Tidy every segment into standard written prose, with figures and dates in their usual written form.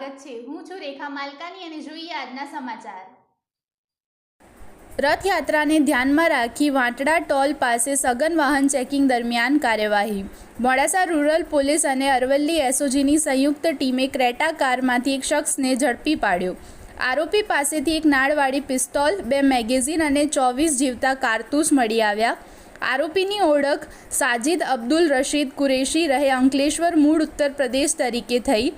સ્વાગત છે। હું છું રેખા માલકાની અને જોઈએ આજના સમાચાર। રથયાત્રાને ધ્યાનમાં રાખી વાંટડા ટોલ પાસે સઘન વાહન ચેકિંગ દરમિયાન કાર્યવાહી। મોડાસા રૂરલ પોલીસ અને અરવલ્લી એસઓજીની સંયુક્ત ટીમે ક્રેટા કારમાંથી એક શખ્સને ઝડપી પાડ્યો। આરોપી પાસેથી એક નાળવાળી પિસ્તોલ, 2 મેગેઝીન અને 24 જીવતા કારતૂસ મળી આવ્યા। આરોપીની ઓળખ સાજિદ અબ્દુલ રશીદ કુરેશી રહે અંકલેશ્વર મૂળ ઉત્તર પ્રદેશ તરીકે થઈ।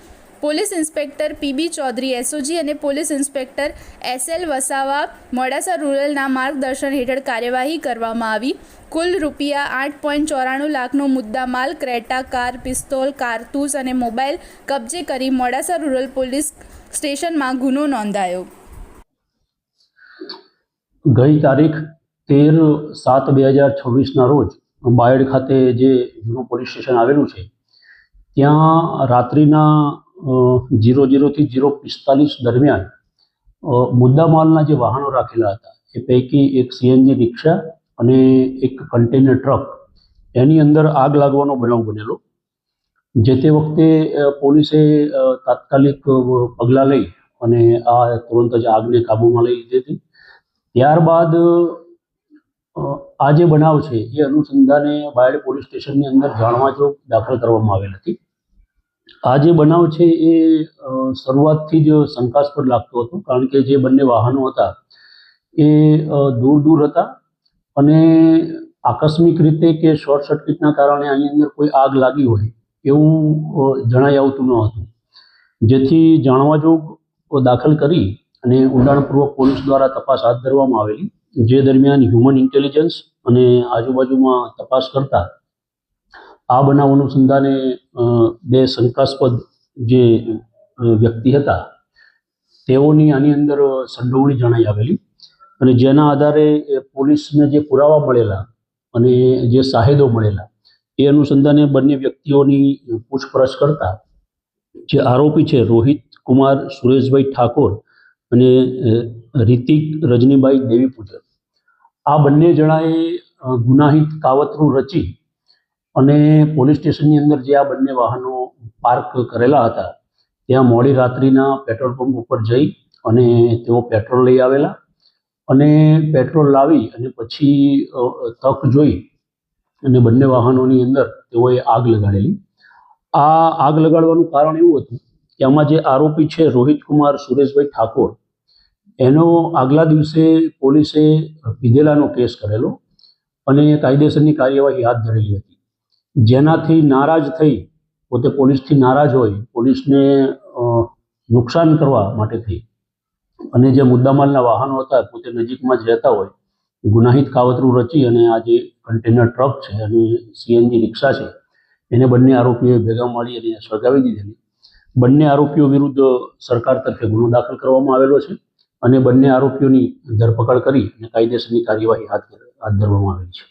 Police inspector PB Chaudhary SOG અને police inspector SL Vasava Modasa રૂરલના માર્ગદર્શન હેઠળ કાર્યવાહી કરવામાં આવી। કુલ ₹8.94 લાખનો મુદ્દામાલ, ક્રેટા કાર, પિસ્તોલ, કારતૂસ અને મોબાઈલ કબજે કરી મોડાસા રૂરલ પોલીસ સ્ટેશનમાં ગુનો નોંધાયો। ગઈ તારીખ 13/7/2026ના રોજ બાયડ ખાતે જે જૂનું પોલીસ સ્ટેશન આવેલું છે ત્યાં રાત્રિના 00 થી 0:45 દરમિયાન મુદ્દામાલના જે વાહનો રાખેલા હતા એ પૈકી એક સીએનજી રિક્ષા અને એક કન્ટેનર ટ્રક એની અંદર આગ લાગવાનો બનાવ બનેલો। જે તે વખતે પોલીસે તાત્કાલિક પગલાં લઈ અને આ તુરંત જ આગને કાબૂમાં લઈ લીધી હતી। ત્યારબાદ આ જે બનાવ છે એ અનુસંધાને બાયડ પોલીસ સ્ટેશનની અંદર જાણવાજોગ દાખલ કરવામાં આવેલ હતી। આ જે બનાવ છે એ શરૂઆતથી જ શંકાસ્પદ લાગતો હતો, કારણ કે જે બંને વાહનો હતા એ દૂર હતા અને આકસ્મિક રીતે કે શોર્ટ સર્કિટના કારણે આની અંદર કોઈ આગ લાગી હોય એવું જણાઈ આવતું ન હતું, જેથી જાણવાજોગ દાખલ કરી અને ઊંડાણપૂર્વક પોલીસ દ્વારા તપાસ હાથ ધરવામાં આવેલી। જે દરમિયાન હ્યુમન ઇન્ટેલિજન્સ અને આજુબાજુમાં તપાસ કરતા આ બનાવ અનુસંધાને 2 શંકાસ્પદ જે વ્યક્તિ હતા તેઓની આની અંદર સંડોવણી જણાઈ આવેલી અને જેના આધારે પોલીસને જે પુરાવા મળેલા અને જે સાહેદો મળેલા એ અનુસંધાને બંને વ્યક્તિઓની પૂછપરછ કરતા જે આરોપી છે રોહિત કુમાર સુરેશભાઈ ઠાકોર અને રિતિક રજનીભાઈ દેવીપૂજક, આ બંને જણાએ ગુનાહિત કાવતરું રચી અને પોલીસ સ્ટેશનની અંદર જે આ બંને વાહનો પાર્ક કરેલા હતા ત્યાં મોડી રાત્રિના પેટ્રોલ પંપ ઉપર જઈ અને તેઓ પેટ્રોલ લઈ આવેલા અને પેટ્રોલ લાવી અને પછી તક જોઈ અને બંને વાહનોની અંદર તેઓએ આગ લગાડેલી। આ આગ લગાડવાનું કારણ એવું હતું કે આમાં જે આરોપી છે રોહિત કુમાર સુરેશભાઈ ઠાકોર એનો આગલા દિવસે પોલીસે પીધેલાનો કેસ કરેલો અને કાયદેસરની કાર્યવાહી હાથ ધરેલી હતી, જેનાથી નારાજ થઈ પોતે પોલીસથી નારાજ હોય, પોલીસને નુકસાન કરવા માટે થઈ અને જે મુદ્દામાલના વાહનો હતા પોતે નજીકમાં જ રહેતા હોય, ગુનાહિત કાવતરું રચી અને આ જે કન્ટેનર ટ્રક છે અને સીએનજી રિક્ષા છે એને બંને આરોપીઓએ ભેગા મળી અને સળગાવી દીધેલી। બંને આરોપીઓ વિરુદ્ધ સરકાર તરફે ગુનો દાખલ કરવામાં આવેલો છે અને બંને આરોપીઓની ધરપકડ કરી અને કાયદેસરની કાર્યવાહી હાથ ધરવામાં આવેલી છે।